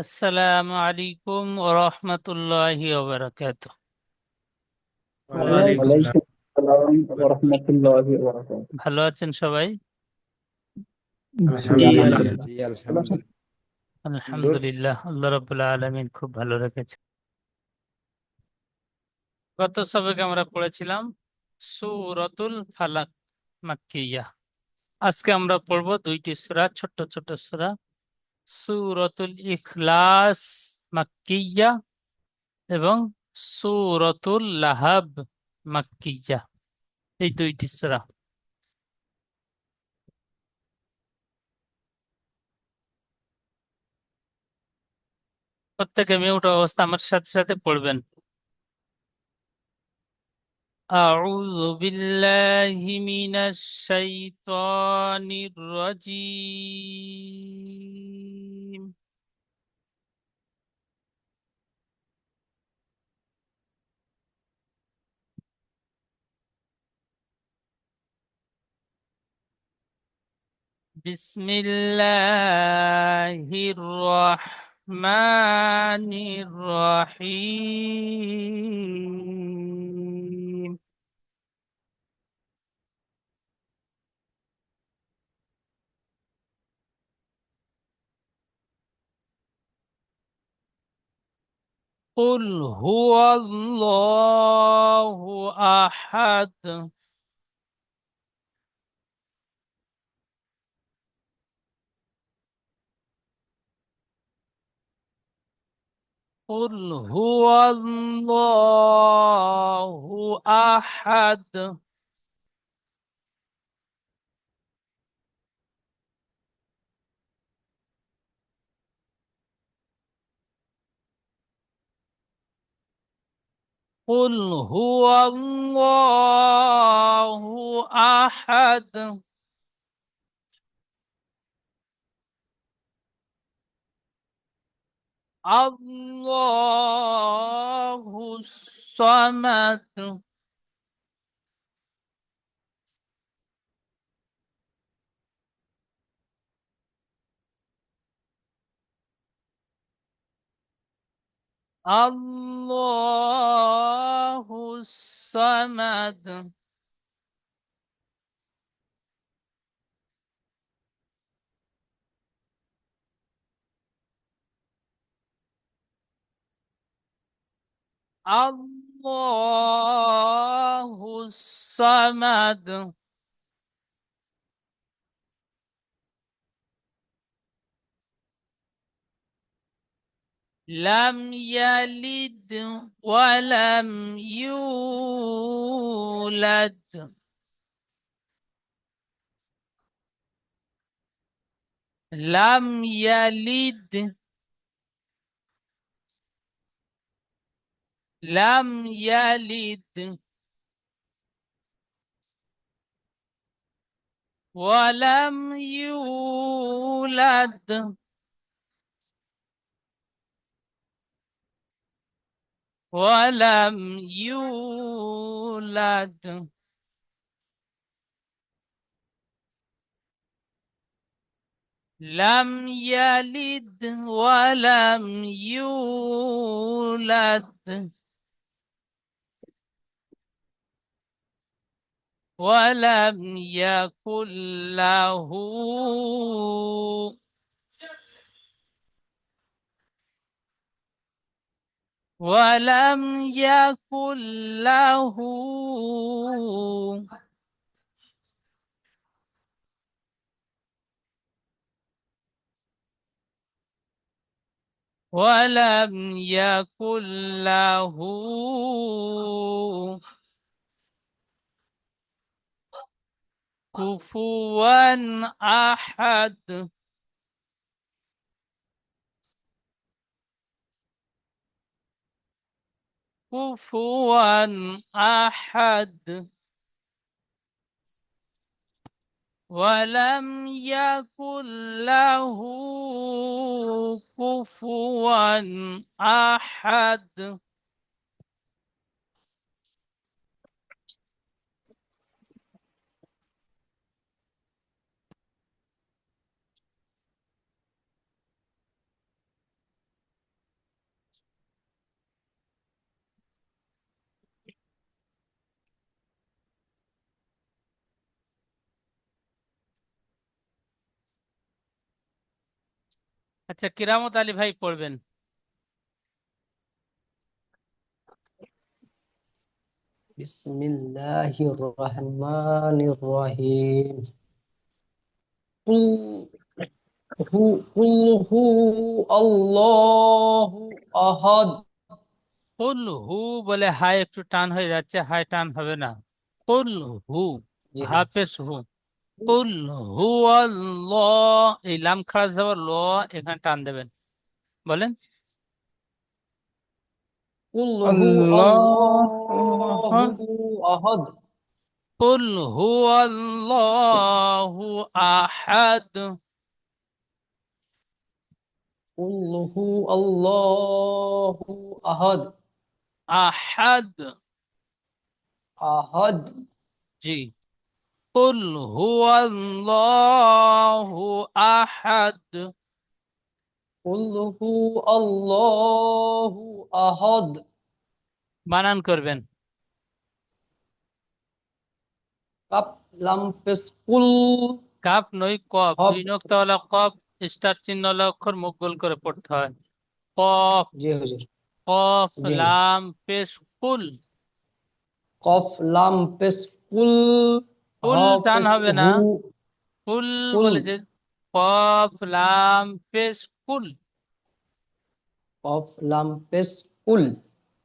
আসসালামু আলাইকুম ওরহমতুল্লাহি ওবারাকাতুহ। ওয়ালাইকুম আসসালাম। ওয়ালাইকুম আসসালাম ওয়া রাহমাতুল্লাহি ওয়া বারাকাতুহু। ভালো আছেন সবাই? জি, জি আলহামদুলিল্লাহ। জি ভালো আছেন? আলহামদুলিল্লাহ। আলহামদুলিল্লাহ, আল্লাহ রাব্বুল আলামিন খুব ভালো রেখেছে। গত সবকে আমরা পড়েছিলাম সূরাতুল ফালাক মাক্কিয়া। আজকে আমরা পড়ব দুইটি সূরা, ছোট ছোট সূরা। সূরাতুল ইখলাস মাক্কিয়া এবং সূরাতুল লাহাব মাক্কিয়া, এই দুইটি সূরা। প্রত্যেকে মিউট অবস্থা আমার সাথে সাথে পড়বেন। أعوذ بالله من الشيطان الرجيم. بسم الله الرحمن الرحيم. قل هو الله أحد. قل هو الله أحد. قل هو الله أحد. الله الصمد. الله الصمد. الله الصمد. لم يلد ولم يولد. لم يلد. لم يلد ولم يولد. ولم يولد. لم يلد ولم يولد. ولم يكن له ولم يكن له ولم يكن له كفوا أحد. كفوا أحد. ولم يكن له كفوا أحد. আচ্ছা, কিরামত আলী ভাই পড়বেন। বিসমিল্লাহির রহমানির রহিম। কুল হু কুল হু আল্লাহু আহাদ। কুল হু বলে হাই একটু টান হয়ে যাচ্ছে, হাই টান হবে না। কুল হু, জি হাফেজ হু। কুল হু আল্লাহ, এই লাম খাড়া যাবার ল, এখানে টান দেবেন। বলেন। কুল হু আল্লাহু আল্লাহু আহাদ আহাদ। কুল হু আল্লাহু আহাদ। কুল হু আল্লাহু আহাদ। আহাদ। আহাদ। জি। কুল হু আল্লাহু আহাদ। কুল হু আল্লাহু আহাদ। বানান করবেন। কাপ লাম পেশ কুল। কাপ নই, কফ, হব। দুই নোক্তাওয়ালা কফ, স্টার চিহ্নওয়ালা অক্ষর মুখ গোল করে পড়তে হয়। কফ। জি হুজুর। কফ জি। লাম পেশ কুল। কফ লাম পেশ কুল। হ কুল টান পেশ হবে না, হু। কুল কুল। বলেছে। কফ লাম পেশ কুল। কফ লাম পেশ কুল।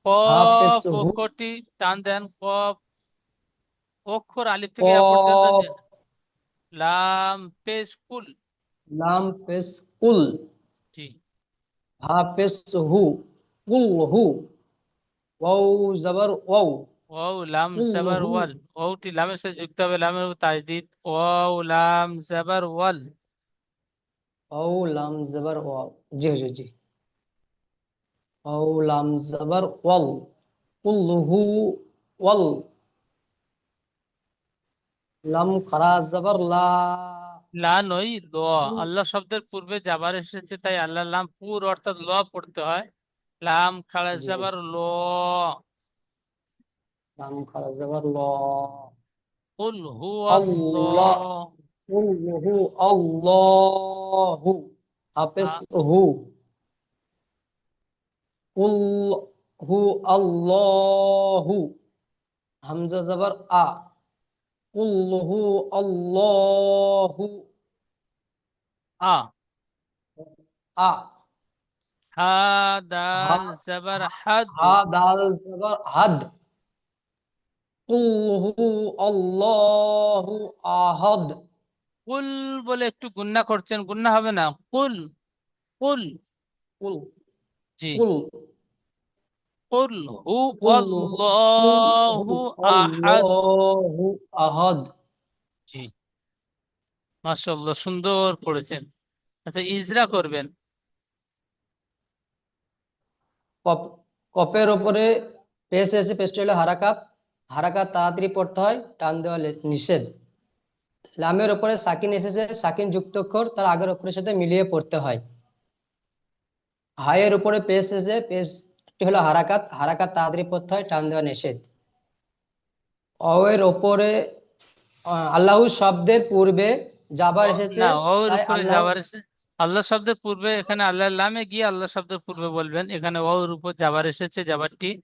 হা পেশ কফ হু। অক্ষরটি টান দেন। কফ অক্ষর আলিফ থেকে ইয়া পর্যন্ত যে। কফ লাম পেশ কুল। লাম পেশ কুল। জি। হা পেশ হু। কুল হু। ওয়াও জবর ওয়াও। ওয়াও লাম কুল জাবার হু। ওয়াল, ওয়াওটি লামের সাথে যুক্ত হবে, লামের উপর তাজদিদ। ওয়াও লাম জাবার ওয়াল। ওয়াও লাম জবর ওয়াও। জি হুজুর জি। ওয়াও লাম জবর ওয়াল। কুল হু ওয়াল। লাম খারা জবর লা। লা নই, ল। আল্লাহ শব্দের পূর্বে যাবার এসেছে, তাই আল্লাহ লাম পুর অর্থাৎ ল পড়তে হয়। লাম খাড়া জি যাবার হুজুর। ল। লাম খারা জবর ল। কুল হু আল্লাহ। আল্লাহ। কুল্লুহু আল্লাহু। হাফেজ আ- হু। কুল হু আল্লাহু। হামজা জবর আ। কুল্লুহু আল্লাহু। আ। আ। হা হা। দাল জাবার হা। হাদ। হা দাল জবর হাদ। কুল্লুহু আল্লাহু আহাদ। কুল বলে একটু গুন্না করছেন, গুন্না হবে না। কুল। কুল। কুল। জি। কুল। কুল হু কুল্লুহু আল্লাহু আহাদ। আল্লাহু আহাদ। জি। মাশাআল্লাহ, সুন্দর পড়েছেন। আচ্ছা, ইজরা করবেন। কপ কপের ওপরে পেশ এসে পেশটি হলো হারাকাত। হারাকাত তাড়াতাড়ি পড়তে হয়, টান দেওয়া নিষেধ। লামের ওপরে সাকিন এসেছে, সাকিন যুক্ত অক্ষর তার আগের অক্ষরের সাথে মিলিয়ে পড়তে হয়। হায়ের উপরে পেশ এসে পেশটি হলো হারাকাত। হারাকাত তাড়াতাড়ি পড়তে হয়, টান দেওয়া নিষেধ। অয়ের ওপরে আল্লাহু শব্দের পূর্বে জাবার এসেছে, না, ওর তাই উপরে আল্লাহ। যাবার এসে আল্লাহ শব্দের পূর্বে, এখানে আল্লাহ লামে গিয়ে আল্লাহ শব্দের পূর্বে বলবেন। এখানে ওর উপর যাবার এসেছে, যাবারটি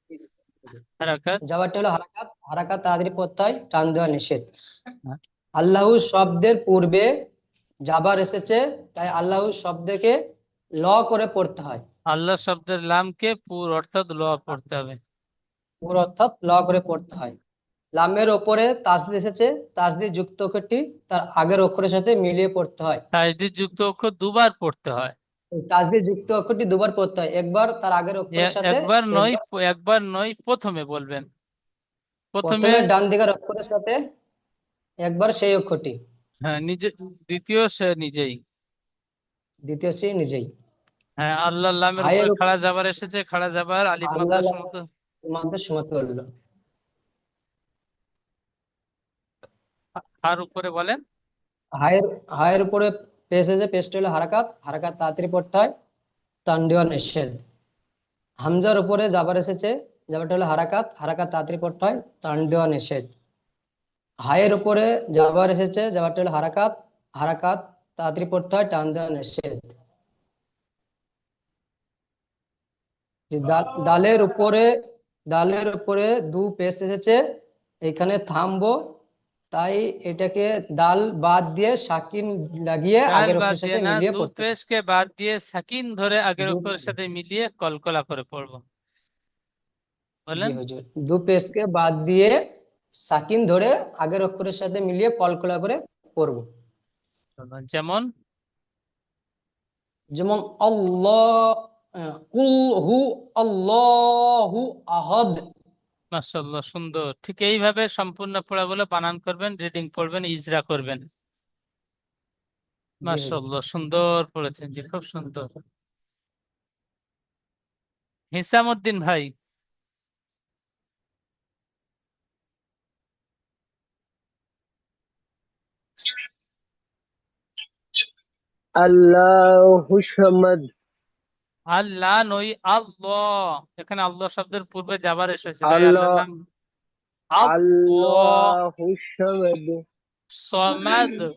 হারাকাত। জাবারটি হলো হারাকাত। হারাকাত তাড়াতাড়ি পড়তে হয়, টান দেওয়া নিষেধ। আল্লাহু শব্দের পূর্বে জাবার এসেছে, তাই আল্লাহু শব্দকে ল করে পড়তে হয়। আল্লাহ শব্দের লামকে পুর অর্থাৎ ল পড়তে হবে। পুরো অর্থাৎ ল করে পড়তে হয়। লামের ওপরে তাসদিদ এসেছে, তাসদিদ যুক্ত অক্ষরটি তার আগের অক্ষরের সাথে মিলিয়ে পড়তে হয়। তাজদীদ যুক্ত অক্ষর দুবার পড়তে হয়। তাসদিদ যুক্ত অক্ষরটি দুবার পড়তে হয়, একবার তার আগের অক্ষরের সাথে। একবার নয়, একবার একবার নয়, প্রথমে বলবেন। প্রথমে। প্রথমে ডান দিকের অক্ষরের সাথে, একবার সেই অক্ষরটি। হ্যাঁ, নিজে। দ্বিতীয় সে নিজেই। দ্বিতীয় সে নিজেই। হ্যাঁ, আল্লাহ লামের উপরে হায়ের উপর খাড়া যাবার এসেছে, খাড়া যাবার আলিফ আল্লাহ মাদ্দা সমত। মধ্যে সমতুল্য। আর উপরে বলেন। হায়ের হায়ের উপরে পেশ এসে পেশটি হলো হারাকাত। হারাকাত তাড়াতাড়ি পড়তে হয়, টান দেওয়া নিষেধ। হামজার উপরে জাবার এসেছে, জাবারটা হলো হারাকাত। হারাকাত তাড়াতাড়ি পড়তে হয়, টান দেওয়া নিষেধ। হায়ের উপরে জাবার এসেছে, জাবারটা হলো হারাকাত। হারাকাত তাড়াতাড়ি পড়তে হয়, টান দেওয়া নিষেধ। দালের উপরে দু পেশ এসেছে, এখানে থামবো, তাই এটাকে দাল বাদ দিয়ে সাকিন লাগিয়ে ডাল আগের বাদ অক্ষরের দিয়ে সাথে না, মিলিয়ে দু পড়তে হবে। পেশকে বাদ দিয়ে সাকিন ধরে আগের দু অক্ষরের সাথে মিলিয়ে কলকলা করে পড়বো। জি বলেন। হুজুর, দু পেশকে বাদ দিয়ে সাকিন ধরে আগের অক্ষরের সাথে মিলিয়ে কলকলা করে পড়বো। যেমন যেমন আল্লাহ, কুল হু আল্লাহু আহাদ। মাশাআল্লাহ, সুন্দর। ঠিক এইভাবে সম্পূর্ণ পড়াগুলো বানান করবেন, রিডিং পড়বেন, ইজরা করবেন। জি হুজুর। মাশাআল্লাহ, সুন্দর পড়েছেন জি, খুব সুন্দর। হিসামউদ্দিন ভাই। Allahu Samad. আল্লাহ নই, আল্লাহ। এখানে আল্লাহ শব্দের পূর্বে যাবার এসেছে, তাই আল্লাহর Allah নাম আল্লাহ। Allahu Samad. সমাদ,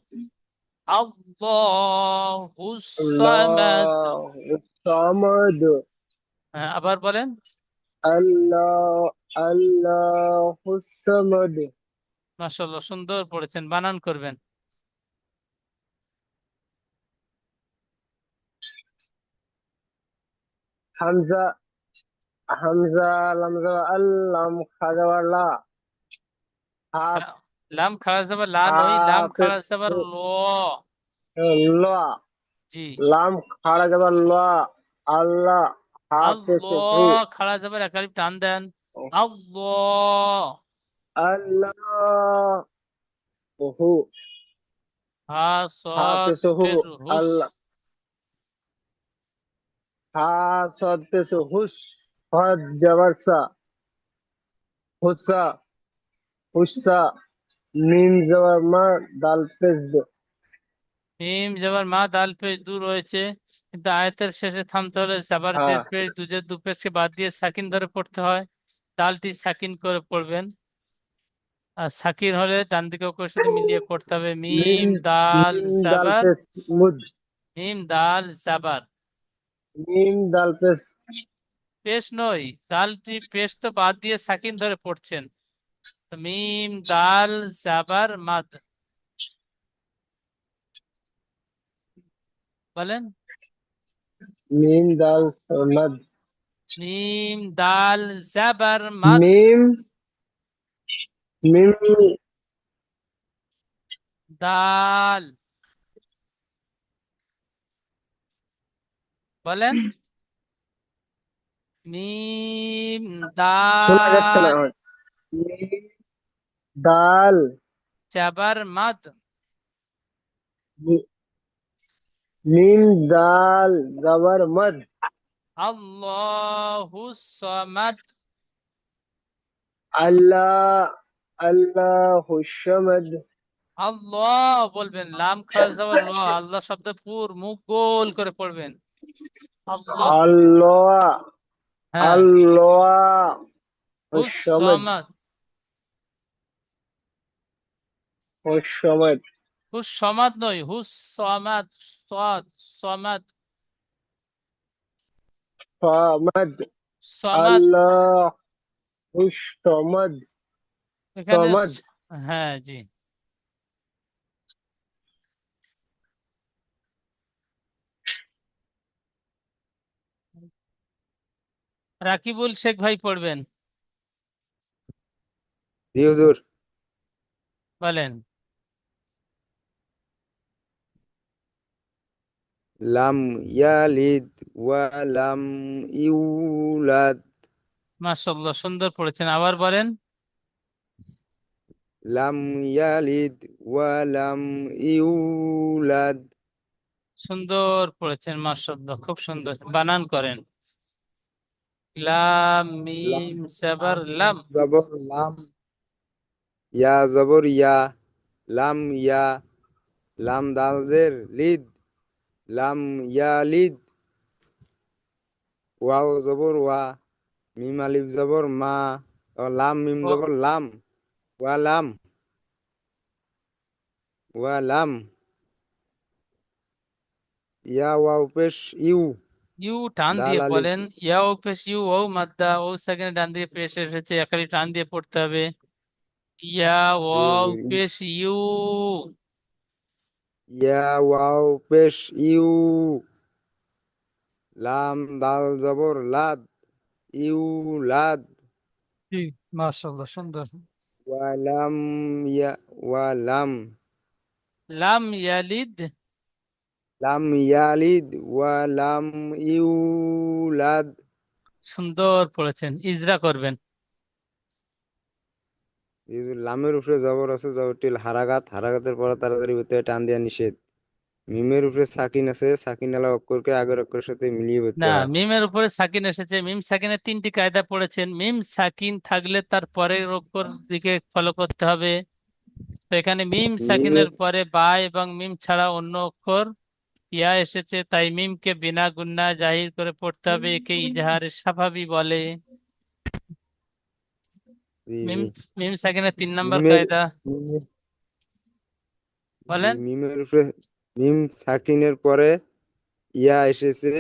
আল্লাহু সামাদ। Allahu Samad. হ্যাঁ, আবার বলেন। Allahu Samad. মাশাআল্লাহ, সুন্দর পড়েছেন, বানান করবেন। Hamza Hamza Lamza Lam Khazawala. Ha হ্যাঁ, লাম খাড়া যাবার লা নই, লাম খাড়া Hafiz যাবার ল। La. জি। Lam Khazawala. Allah Hafiz আল্লাহ খাড়া যাবার একালিপ টান দেন। আল্লাহ। Allah হা সদ Hafiz পেশ হুস। Allah. হা সদ পেশ হুস হদ জবরসা হুসা হুসা মিম জবর মা দাল পেশ দো। মিম যাবার মা দাল পেশ দূর রয়েছে, কিন্তু আয়াতের শেষে থামতে হলে যাবার জের হ্যাঁ পেশ দুজের দু পেশকে বাদ দিয়ে সাকিন ধরে পড়তে হয়। দালটি সাকিন করে পড়বেন। আর সাকিন হলে ডান দিকে অক্ষরের সাথে মিলিয়ে পড়তে হবে। মিম মিম দাল মিম দাল জাবার। পেশ মুদ মিম দাল জাবার। মিম দাল পেশ পেশ নই, দালটি পেশ তো বাদ দিয়ে সাকিন ধরে পড়ছেন। তো মিম দাল জাবার মাদ। বলেন। মিম দাল মদ মিম দাল জাবার মাদ। মিম মিম দাল। বলেন। মিম শোনা যাচ্ছে না দাল আমার। মিম দাল জাবার মাদ। মি- মিম দাল জবর মদ আল্লাহু সামাদ। আল্লাহ আল্লাহু সামাদ আল্লাহ বলবেন, লাম খারাজ যাবার ল, আল্লাহ শব্দ পুর মুখ গোল করে পড়বেন। আল্লাহ। আল্লাহ হ্যাঁ। আল্লাহ হুস الصمد সামাদ। والصمد হুস সমাদ নয়, হুস সমাদ। সদ সমাদ। صمد সমাদ। الله الصمد এখানে صمد হ্যাঁ জি। রাকিবুল শেখ ভাই পড়বেন। জি হুজুর। বলেন। লাম ইয়ালিদ ওয়া লাম ইউলাদ। মাশাআল্লাহ, সুন্দর পড়েছেন, আবার বলেন। লাম ইয়ালিদ ওয়া লাম ইউলাদ। সুন্দর পড়েছেন, মাশাআল্লাহ, খুব সুন্দর। বানান করেন। লাম লাম মিম সাবার লাম লাম। মিম জবর লাম, ইয়া জবর ইয়া, লাম ইয়া, লাম দাল জের লিদ, লাম ইয়ালিদ, ওয়াও জবর ওয়া, মিম আলিফ জবর মা, ও লাম মিম ও, জবর লাম, ওয়া লাম, ওয়া লাম, ইয়া ওয়াও পেশ ইউ, ইউ টান দাল দিয়ে আলিফ বলেন, ইয়া ও পেশ ইউ ও মাদ্দা ও সেকেন্ড ডান দিয়ে পেশ এসেছে, একালি টান দিয়ে পড়তে হবে। ইয়া জি ওয়াও জি পেশ ইউ। ইয়া ওয়াও পেশ ইউ লাম দাল জবর লাদ ইউ লাদ জি, মাশাআল্লাহ, সুন্দর। ওয়ালাম ইয়া ওয়ালাম লাম ইয়ালিদ। লাম ইয়ালিদ ওয়ালাম ইউলাদ সুন্দর পড়েছেন, ইজরা করবেন। এই যে লামের উপরে জবর আছে জবরটিল হারাকাত হারাকাতের পরে তাড়াতাড়ি হতে হয়, টান দেওয়া নিষেধ। মিমের উপরে সাকিন আছে সাকিন আলা অক্ষরকে আগের অক্ষরের সাথে মিলিয়ে পড়তে না, হয়। মিমের উপরে সাকিন এসেছে, মিম সাকিনের তিনটি কায়দা পড়েছেন। মিম সাকিন থাকলে তার পরের অক্ষর দিকে ফলো করতে হবে। তো এখানে মিম মিমের সাকিনের পরে বা এবং মিম ছাড়া অন্য অক্ষর ইয়া এসেছে, তাই মিমকে বিনা গুন্না জাহির করে পড়তে হবে। একে ইজহারে সাফাবি বলে। জি মিম জি মিম সাকিনের 3 নম্বর মিমের কায়দা মিমের জি বলেন। মিমের উপরে মিম সাকিনের পরে ইয়া এসেছে,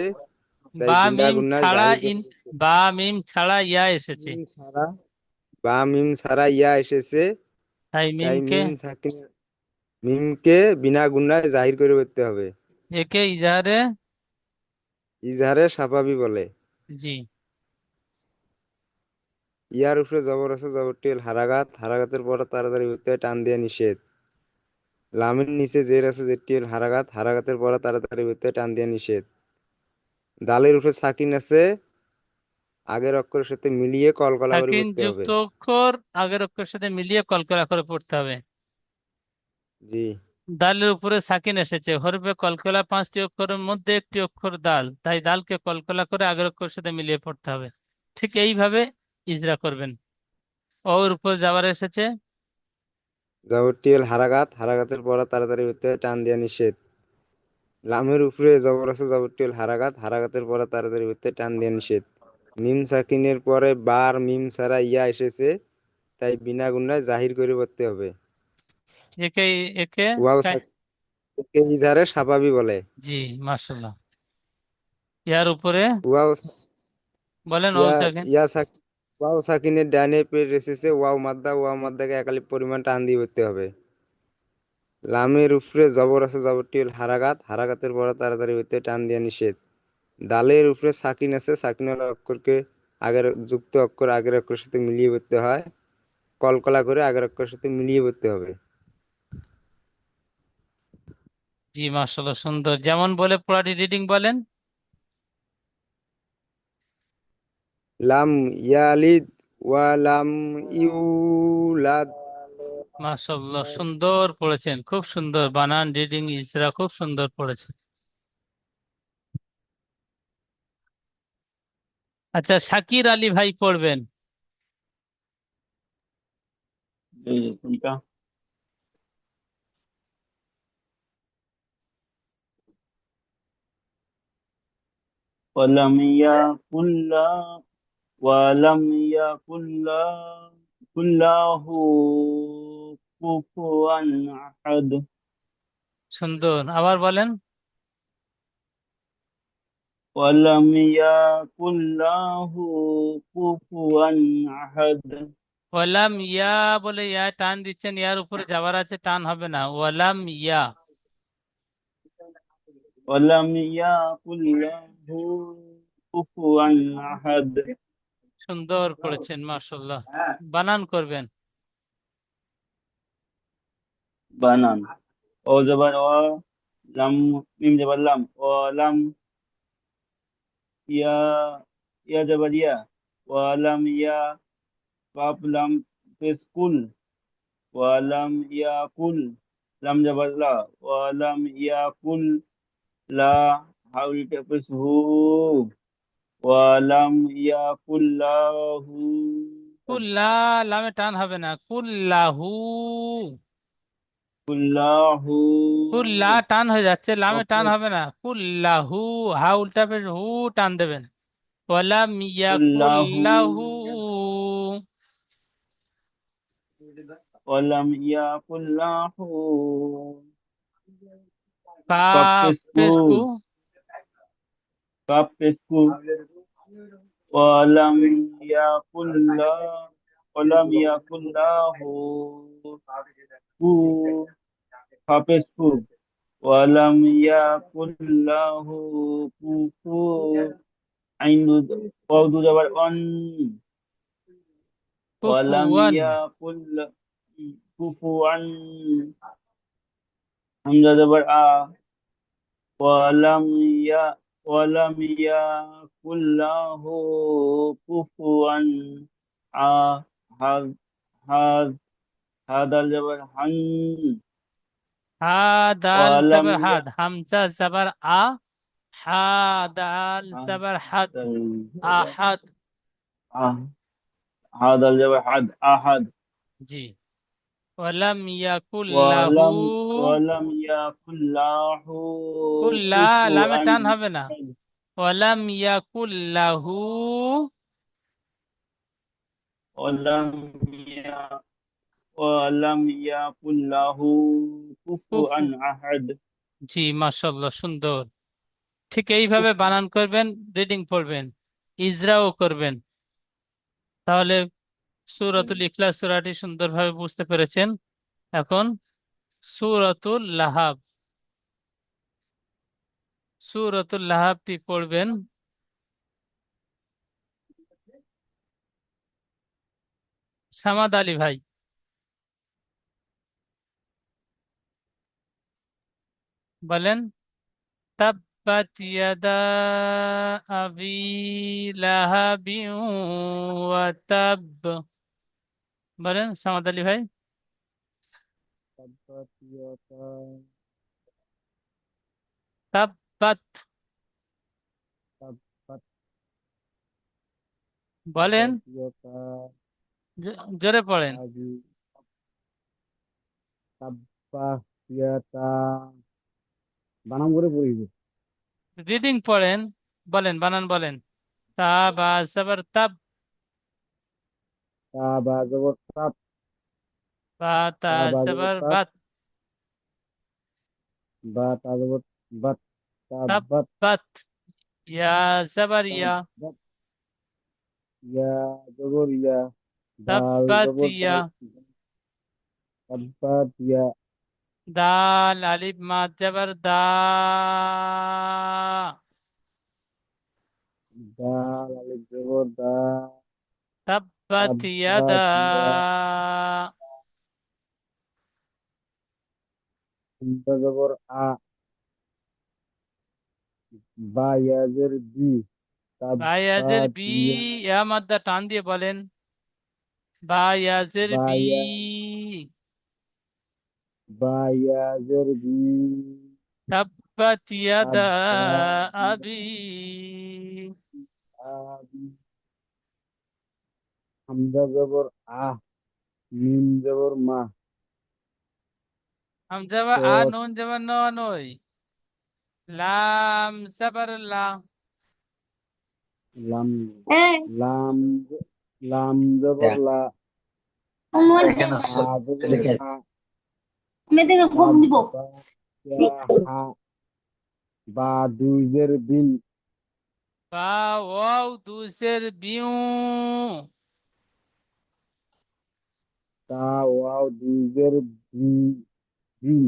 তাই বা বিনা মিম গুণা ছাড়া জাহির করে বা মিম ছাড়া ইয়া এসেছে, মিম ছাড়া বা মিম ছাড়া ইয়া এসেছে, তাই তাই মিমকে মিম সাকিন মিমকে বিনা গুণায় জাহির করে করতে হবে। একে ইজহারে। ইজহারে সাফাবি বলে। জি, ইয়ার উপরে জবর আছে জবরটি হারাগাত হারাগাতের পরে তাড়াতাড়ি করতে হয়, টান দেওয়া নিষেধ। লামের নিচে জের আছে যেটি হারাগাত হারাগাতের পরে তাড়াতাড়ি করতে হয়, টান দেওয়া নিষেধ। দালের উপরে সাকিন আছে আগের অক্ষরের সাথে মিলিয়ে কলকলা করে সাকিন পড়তে হবে। যুক্ত অক্ষর আগের অক্ষরের সাথে মিলিয়ে কলকলা করে পড়তে হবে। জি দালের উপরে সাকিন এসেছে, হরফে কলকলা 5টি অক্ষরের মধ্যে একটি অক্ষর দাল, তাই দালকে কলকলা করে আগের অক্ষরের সাথে মিলিয়ে পড়তে হবে। ঠিক এইভাবে ইজরা করবেন। ওর উপর যাবার এসেছে, জবরটি হারাগাত হারাগাতের পরে তাড়াতাড়ি করতে হয়, টান দেওয়া নিষেধ। লামের উপরে জবর আছে জবরটি হারাগাত হারাগাতের পরে তাড়াতাড়ি করতে হয়, টান দেওয়া নিষেধ। মিম সাকিনের পরে বার মিম ছাড়া ইয়া এসেছে, তাই বিনা গুণায় জাহির করে পড়তে হবে। একে একে ওয়াও কা- সাকিনকে ইজহারে সাফাবি বলে। জি, মাশাআল্লাহ। ইয়ার উপরে ওয়াও বলেন ও ইয়া সাকিন। ইয়া সাক ওয়াও সাকিনের ডানে পেশ এসেছে ওয়াও মাদ্দাকে একালি পরিমাণ টান দিয়ে পড়তে হবে। লামের উপরে জবর আছে জবরটি হারাগাত হারাগাতের পরে তাড়াতাড়ি হইতে টান দেওয়া নিষেধ। দালের উপরে সাকিন আছে সাকিনের অক্ষরকে আগের যুক্ত অক্ষর আগের অক্ষরের সাথে মিলিয়ে পড়তে হয়, কলকলা করে আগের অক্ষরের সাথে মিলিয়ে পড়তে হবে। জি, মাশাআল্লাহ, সুন্দর। যেমন বলে পড়াটি রিডিং বলেন। লাম ইয়ালিদ ওয়া লাম ইউলাদ মাশাআল্লাহ, সুন্দর পড়েছেন, খুব সুন্দর বানান, রিডিং, ইসরা খুব সুন্দর পড়েছেন। আচ্ছা, শাকির আলী ভাই পড়বেন। এই যে কোনটা ولم يكن له ولم يكن له كفوا أحد সুন্দর, আবার বলেন। ولم يكن له كفوا أحد ওয়ালাম ইয়া বলে ইয়া টান দিচ্ছেন, ইয়ার উপরে যাবার আছে, টান হবে না। ওয়ালাম ইয়া। ولم يكن له كفوا أحد সুন্দর পড়েছেন, মাশাআল্লাহ। বানান করবেন। بنان أو زبر و لم ميم زبر لم ولم يا يا زبر يا ولم يا كاف لم تسكن ولم يكن لم زبر لا ولم يكن لا حول تفسه ولم يكن له কুল্লা, লামে টান হবে না। কুল্লাহু। له কুল্লা টান হয়ে যাচ্ছে, লামে টান وقل হবে না। কুল্লাহু, হা উল্টা পেশ হু টান দেবেন। ওয়ালাম له ইয়াকুল্লাহু। ولم يكن له কাফ পেশ কু। كفسكون কাপ পেস্কু ওয়ালাম ইয়াকুল্লা ওয়ালাম ইয়াকুল্লাহু কু ফাপেস্কু ওয়ালাম ইয়াকুল্লাহু কুফু আইন ওয়াও দু যাবার অন ওয়ালাম কুফুয়ান। ইয়াকুল্লা কুফুয়ান হামজা যাবার আ ওয়ালাম ইয়া ওয়ালাম ইয়াকুল্লাহু কুফুয়ান আহাদ হাদ হাদাল যাবার হান হা দাল ওয়ালাম জবর ইয়া হাদ, হামজা জবর আ, হা দাল জবর হাদ, আহাদ। হাদাল যাবার হাদ আহাদ জি। ওয়ালাম ইয়াকুল্লাহু, ওয়ালাম ওয়ালাম ইয়াকুল্লাহু কুল্লা লামে কুফুয়ান টান হবে না। আহাদ ওয়ালাম ইয়াকুল্লাহু, ওয়ালাম ইয়া ওয়ালাম ইয়াকুল্লাহু কুফু। কুফুয়ান আহাদ জি, মাশাআল্লাহ, সুন্দর। ঠিক এইভাবে বানান করবেন, রিডিং পড়বেন, ইজরাও করবেন। তাহলে সূরাতুল ইখলাস সূরাটি সুন্দরভাবে বুঝতে পেরেছেন। এখন সূরাতুল লাহাব, সূরাতুল লাহাবটি পড়বেন। সামাদ আলী ভাই বলেন। তাব্বাত ইয়াদা আবি লাহাবিন ওয়া তাব। বলেন সামাদ আলী ভাই। তাব্বাত ইয়াদা তাব্বাত, তাব্বাত বলেন, তাব্বাত ইয়াদা জোরে পড়েন। আবি তাব্বাত ইয়াদা বানাম করে পড়িবে রিডিং পড়েন, বলেন, বানান বলেন। তা বা জবর তাব, তা বা জবর তাপ বা তা তা বা জবর জবর তাপ বাত, বা তা জবর বাত তাব্বাত তাব্বাত। ইয়া জবর ইয়া, তাব্বাত ইয়া জবর ইয়া দাল তাব্বাত জবর ইয়া। দাল তাব্বাত ইয়া দাল আলিফ মাদ জবর দা, দাল আলিফ জবর দা তাব্বাত ইয়াদা। তাব্বাত ইয়া হামজা জবর আ বা ইয়াজের বি বায়াজের তাব্বাত বি, ইয়া ইয়া মাদ্দা টান দিয়ে বলেন। বায়াজের বা বি, ইয়া বা ইয়াজের বি তাব্বাত ইয়াদা তাব্বাত ইয়া আবি। আবি হামজা জবর আ মিম জবর মা হামজা ত আ, নুন জবর ন নই। লাম জবর লা, লাম লাম লাম জবর লা হা জবর হা তাব্বাত ইয়া হা বা দুইজের বিন বা ওয়াও দুসের বিউ, তা ওয়াও দুইজের বি বিন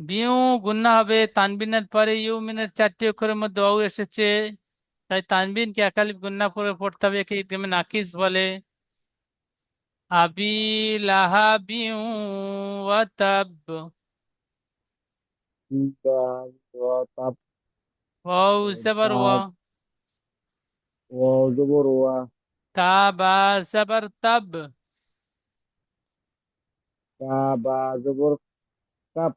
বিউ গুন্না হবে। তানবিনের পরে ইউমিনের 4টি অক্ষরের মধ্যে ওয়াও এসেছে, তাই তানবিনকে একালিফ গুন্না করে পড়তে হবে। একে ইদগামে নাকিস বলে। আবি লাহাবিউ ওয়া তাব, বা তাপ ওয়াও জবর ওয়া, তাপ ওয়াও জবর ওয়া তা বা জবর তাব, তা বা জবর কাপ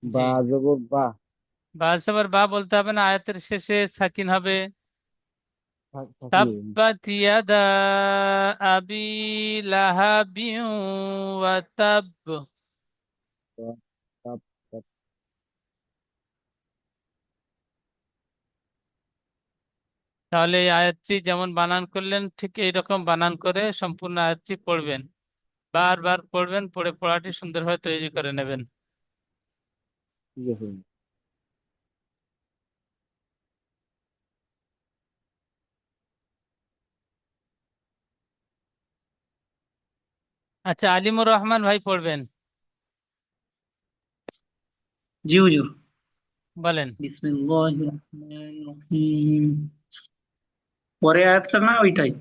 জি। বা জবর বা বা জবর বা বলতে হবে না, আয়াতের শেষে সাকিন হবে। থাকলে তাব্বাত ইয়াদা আবি লাহাবিউ ওয়া তাব। তাপ তাপ তাহলে এই আয়াতটি যেমন বানান করলেন, ঠিক এইরকম বানান করে সম্পূর্ণ আয়াতটি পড়বেন। বারবার পড়বেন, পড়ে পড়াটি সুন্দরভাবে তৈরি করে নেবেন। ঠিক আছে আচ্ছা, আলিমুর রহমান ভাই পড়বেন, জি হুজুর। বলেন। বিসমিল্লাহির রহমানির রহিম। পরে আয়াতটা না ওইটাই?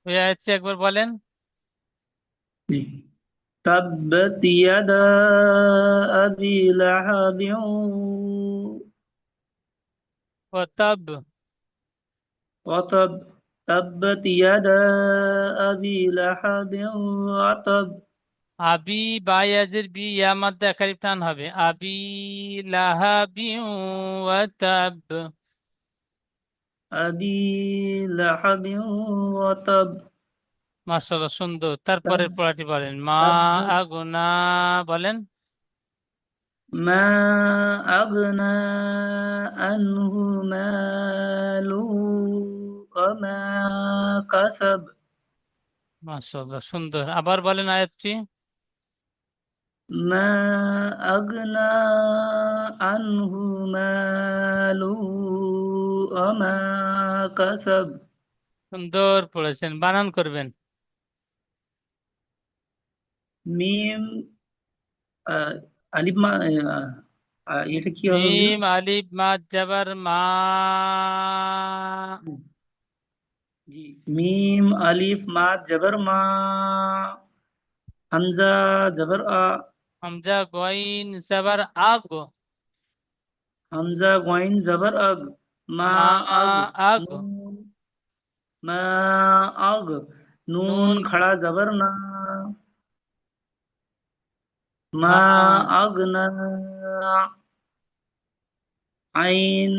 ওই আয়াতটা একবার বলেন। জি। তাব্বাত ইয়াদা আবি লাহাবিন ওয়াতাব। ওয়া তাব। তাব্বাত ইয়াদা আবি লাহাবিন ওয়া তাব। আবি বায়াজের বি ইয়া মাদ্দা একালিফ টান হবে। আবি লাহাবি ওয়াতাব। আবি লাহাবিন ওয়া তাব। মাশাআল্লাহ, সুন্দর। তারপরের পড়াটি বলেন। মা তাব্বাত আগুনা, বলেন। মা আগনা আনহু মালুহু ওয়া মা কাসাব। মাশাআল্লাহ, সুন্দর। আবার বলেন আয়াতটি। ما أغنى عنه ماله وما كسب। সুন্দর পড়েছেন, বানান করবেন। মিম আহ, আলিফ মা এটা কি হবে হুজুর? মিম আলিফ মাদ জাবার মা। জি। মিম আলিফ মাদ জবর মা, হামজা জবর আ, হামজা গইন জাবার আগ। হামজা গইন জবর আগ, মা মা আগ, আগ। নুন, মা আগ, নুন নুন খড়া জবর না, মা মা। আগনা, আইন,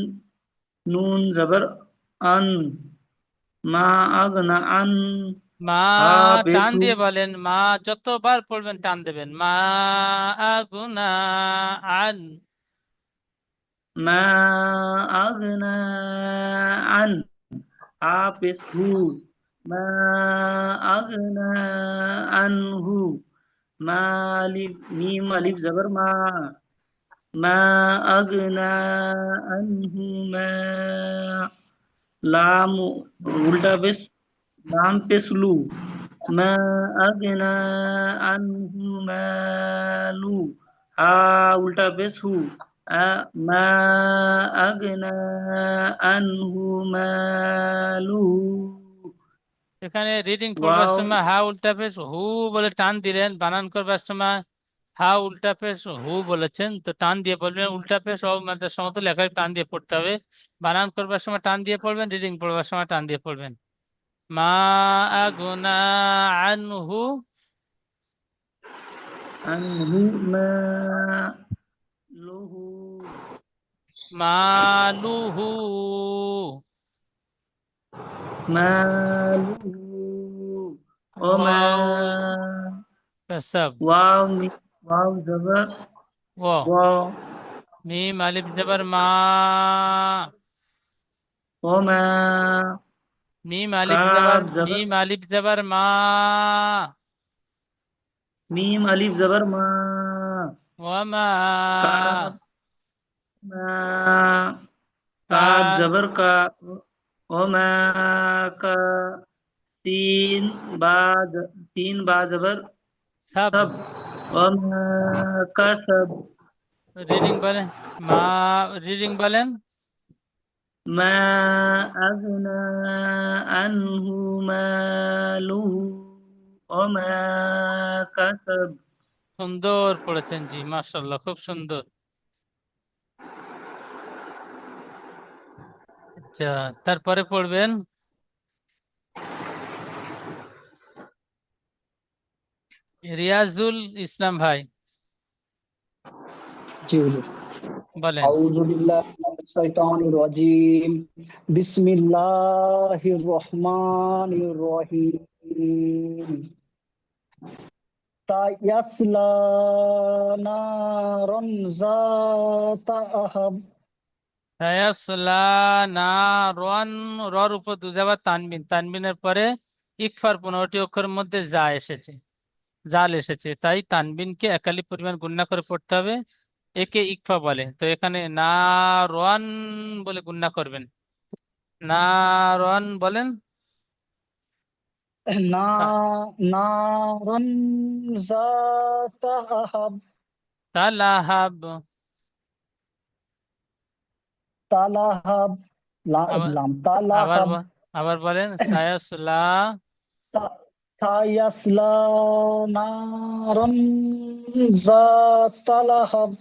নুন জবর আন, মা আগনা আন, মা হা টান পেশু, দিয়ে বলেন। মা যতবার পড়বেন টান দেবেন। মা আগুনা আন। মা আগনা আন, হা পেশু, মা আগনা আনহু, মা আলিফ মিম আলিফ জবর মা আগনা আনহু মা, লাম উল্টা পেশ, লাম পেশ লু, মা আগনা আনহু মালু, হা উল্টা পেশ হু, মা আগনা আনহু মালু। এখানে রিডিং পড়বার ওয়াও সময় হা উল্টা পেশ হু বলে টান দিলেন, বানান করবার সময় হা উল্টা পেশ হু বলেছেন, তো টান দিয়ে বলবেন। উল্টা পেশ ও মানে সমতুল্য একাই টান দিয়ে পড়তে হবে। বানান করবার সময় টান দিয়ে পড়বেন, রিডিং পড়বার সময় টান দিয়ে পড়বেন। মা আগুনা আনহু আনহু মালুহু, মালুহু। মালুহু ওমা, ওয়াও পেশাব। ওয়াও ওয়াও জবর ও ওয়াও, মিম আলিফ জবর মা। ওমা, মিম আলিফ জবর, কাব জবর, মিম আলিফ জবর মা। মিম আলিফ জবর মা, ওয়ামা। কাব মা, কাব কা জবর কা, ওমা কা, তিন বা তিন বা জবর সাব। সব, ওমা কা সব, রিডিং বলেন। মা, রিডিং বলেন। মা আগনা আনহু মালুহু ওমা কাসাব। সুন্দর পড়েছেন জি, মাশাআল্লাহ, খুব সুন্দর। আচ্ছা, তারপরে পড়বেন রিয়াজুল ইসলাম ভাই, জি হুজুর। বলেন। আউযু বিল্লাহি মিনাশ শাইতানির রাজিম। বিসমিল্লাহির রহমানির রহিম। তায়াসলা নারান যাতা আহাব। সায়াসলা নারান, রর উপর দুজাবার তানবিন, তানবিনের পরে ইকফার 15টি অক্ষরের মধ্যে যা এসেছে, জাল এসেছে, তাই তানবিনকে একালি পরিমাণ গুণনা করে পড়তে হবে। একে ইকফা বলে। তো এখানে না রন বলে গুণনা করবেন। না রন বলেন। না তা- নারন জাতা আহাব তালাহাব। তালাহাব আবার লাম আবার তালাহাব আবার বলেন সায়াসলা। সায়াসলা নারন জাতা লাহাব।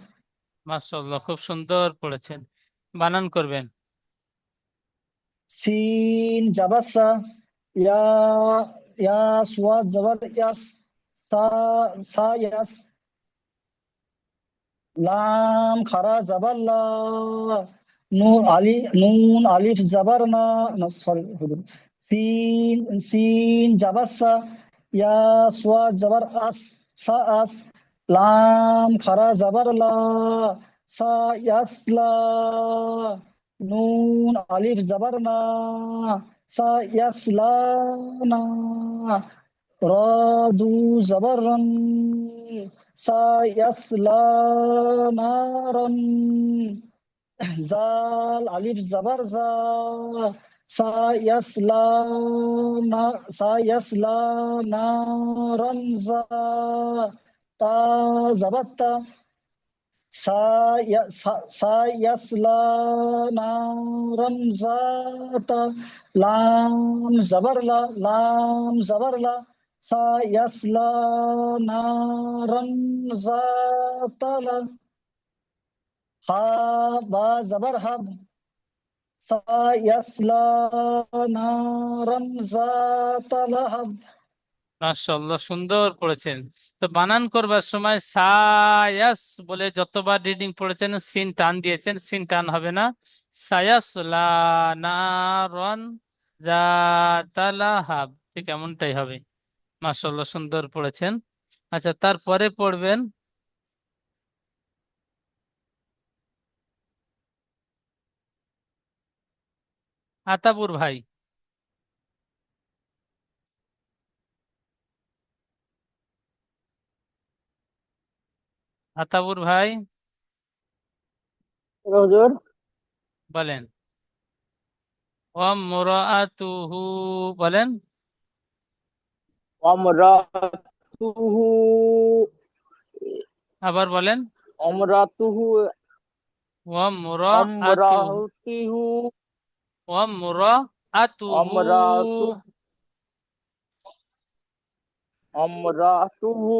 মাশাআল্লাহ, খুব সুন্দর পড়েছেন। বানান করবেন। সিন জাবাসা ইয়া ইয়া সুয়াদ জবর ইয়াস সা সা ইয়াস লাম খারা জবর লা নুন আলিফ জবর না সরি সিন সিন জাবাসা ইয়া সুয়াদ জবর আস সা আস লাম খারা জবর লা সা ইয়াসলা নুন আলিফ জবর না সা ইয়াসলানা রাদু জবরন সা ইয়াসলা নারন জাল আলিফ জবর জা সা ইয়াসলা না সা ইয়াসলা নারন জা তা জবরতা সায়াসলা নারন জাতা লাম জবরলা সায়াসলা নারন জাতালা হা বা জবর হাব সায়াসলা নারন জাতালাহাব। মাশাআল্লাহ, সুন্দর পড়েছেন। তো বানান করবার সময় সায়াস বলে যতবার রিডিং পড়েছেন সিন টান দিয়েছেন, সিন টান হবে না। সায়াসলা নারন জাতালাহাব, ঠিক এমনটাই হবে। মাশাআল্লাহ, সুন্দর পড়েছেন। আচ্ছা, তারপরে পড়বেন আতাবুর ভাই। আতাবুর ভাই হুজুর বলেন। ওয়ামরাআতুহু বলেন। আমরাতুহু আবার বলেন। আমরাতুহু ওয়ামরাআতুহু আমরাতুহু ওয়ামরাআতুহু আমরাতু আমরাতুহু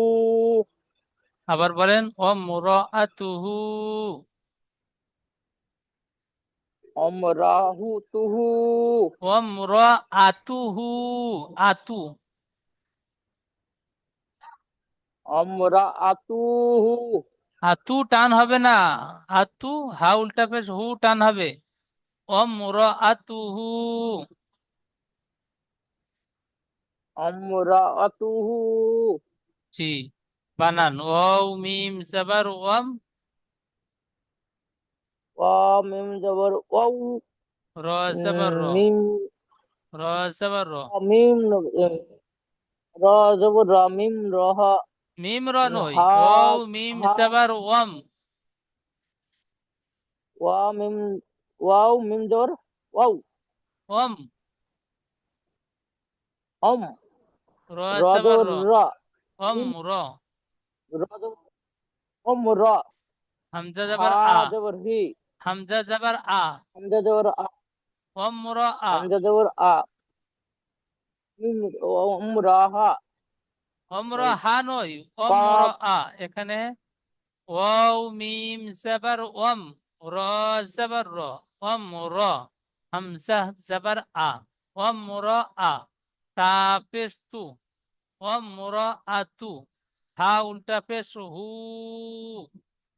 আবার বলেন ওয়ামরাআতুহু আমরাহুতুহু ওয়ামরাআতুহু আতু আমরাতুহু আতু টান হবে না। আতু হা উল্টা পেশ হু টান হবে। ওয়ামরাআতুহু আমরাতুহু জি, বানান ওয়াও মিম জাবার ওয়াম, ওয়া মিম জবর ওয়াউ র জাবার র, মিম র জাবার র, মিম রা জবর রা মিম রহা মিম র নই, হা ওয়াও মিম হা জাবার ওয়াম, ওয়া মিম ওয়াও মিম জবর ওয়াউ ওয়াম, অম র রা জাবার জবর র, রা ওয়াম মিম র, রা জবর অম রা হামজা হা জাবার আ, জবর হি হামজা জাবার আ, হামজা জবর আ ওয়াম র আ, হামজা জবর আ মিম অম রাহা ওয়াম র সরি হা নই, ওয়াম র কাফ আ। এখানে ওয়াও মিম জাবার ওয়াম, র জাবার র, ওয়াম র, হামজা জাবার আ, ওয়াম র আ, তা পেশ তু, ওয়াম র আতু, হা উল্টা পেশ হু,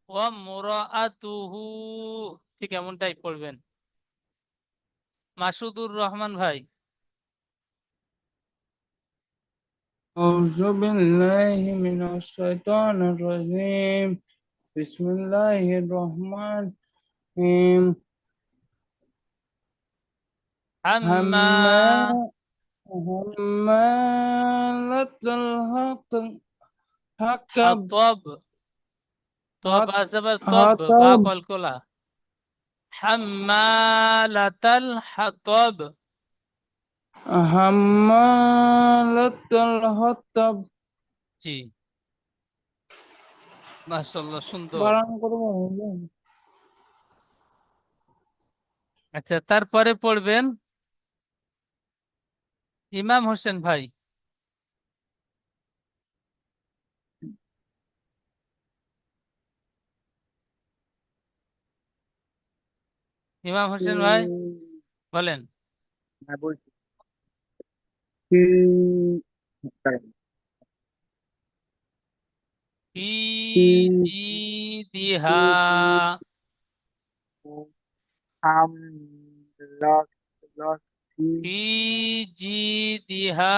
ওয়াম র আতুহু, ঠিক এমনটাই পড়বেন। মাসুদুর রহমান ভাই। أعوذ بالله من الشيطان الرجيم بسم الله الرحمن الرحيم হাম্মা حمالة الحطب حكب হাতব, তব আজাবার তব, বা حطب কলকলা। হাম্মালাতাল হাতব, হাম্মালাতাল হাতাব। জি, মাশাআল্লাহ, সুন্দর। বানান করবো। আচ্ছা, তারপরে পড়বেন ইমাম হোসেন ভাই। ইমাম হোসেন ভাই বলেন। मैं बोलती कि ফি कि জি দিহা, हम लॉस लॉस ফি জি দিহা,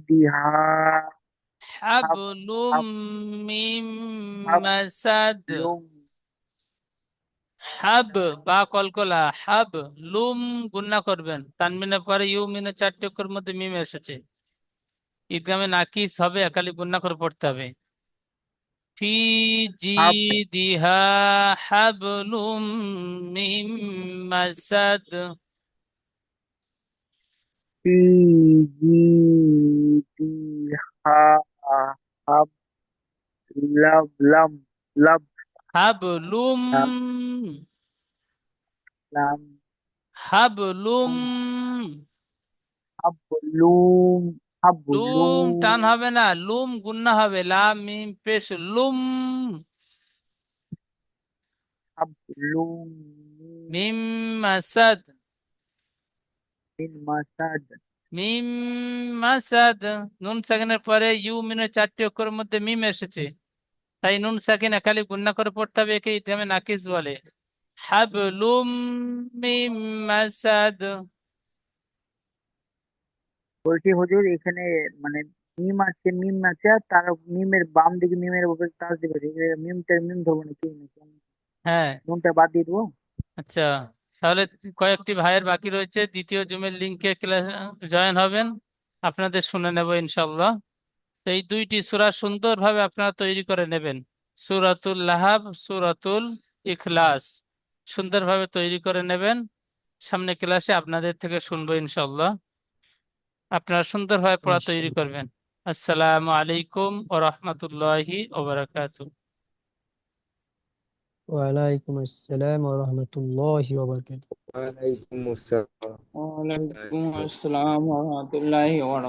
दिहा हम হাবলুম हम মিম हम মাসাদ। लुम হাব বা কলকলা, হাব লুম গুন্না করবেন, তানমিনের পরে ইউ মিনের 4টি অক্ষরের মধ্যে মিম এসেছে, ঈদগামে নাকিস হবে, একালি গুন্না করে পড়তে হবে। ফি জি हम দিহা হাবলুম মিম মাসাদ। दिहा हम लब लम लब হাবলুম, लम लम হাবলুম, अब लूम अब লুম টান लूम হবে না, লুম গুন্না হবে, লাম মিম পেশ লুম। अब लूम মিম মাসাদ, मिन मसद মিম মাসাদ। নুন সাকিনের পরে ইউ মিনের 4টি অক্ষরের মধ্যে মিম এসেছে, তাই নুন সাকিন একালি গুন্না করে পড়তে হবে, একে ইদগামে নাকিস বলে। হাবলুম মিম মাসাদ। বলছি হুজুর এখানে মানে মিম আছে আর তার মিমের বাম দিকে মিমের উপরে তাজ দিবে মিমটা মিম ধরবো নাকি হ্যাঁ, নুনটা বাদ দিয়ে দেবো। আচ্ছা, তাহলে কয়েকটি ভাইয়ের বাকি রয়েছে, দ্বিতীয় জুমের লিংকে ক্লাস জয়েন হবেন, আপনাদের শুনে নেব ইনশাল্লাহ। তো এই 2টি সূরা সুন্দরভাবে আপনারা তৈরি করে নেবেন, সূরাতুল লাহাব, সূরাতুল ইখলাস, সুন্দরভাবে তৈরি করে নেবেন। সামনে ক্লাসে আপনাদের থেকে শুনবো ইনশাল্লাহ। আপনারা সুন্দরভাবে পড়া তৈরি ইনশাআল্লাহ। করবেন। আসসালামু আলাইকুম ওয়া রাহমাতুল্লাহি ওয়া বারাকাতুহু। ওয়ালাইকুম আসসালাম ওয়া রাহমাতুল্লাহি ওয়া বারাকাতুহু। ওয়ালাইকুম আসসালাম। ওয়ালাইকুম আসসালাম ওয়া রাহমাতুল্লাহি ওয়া বারাকাতুহু।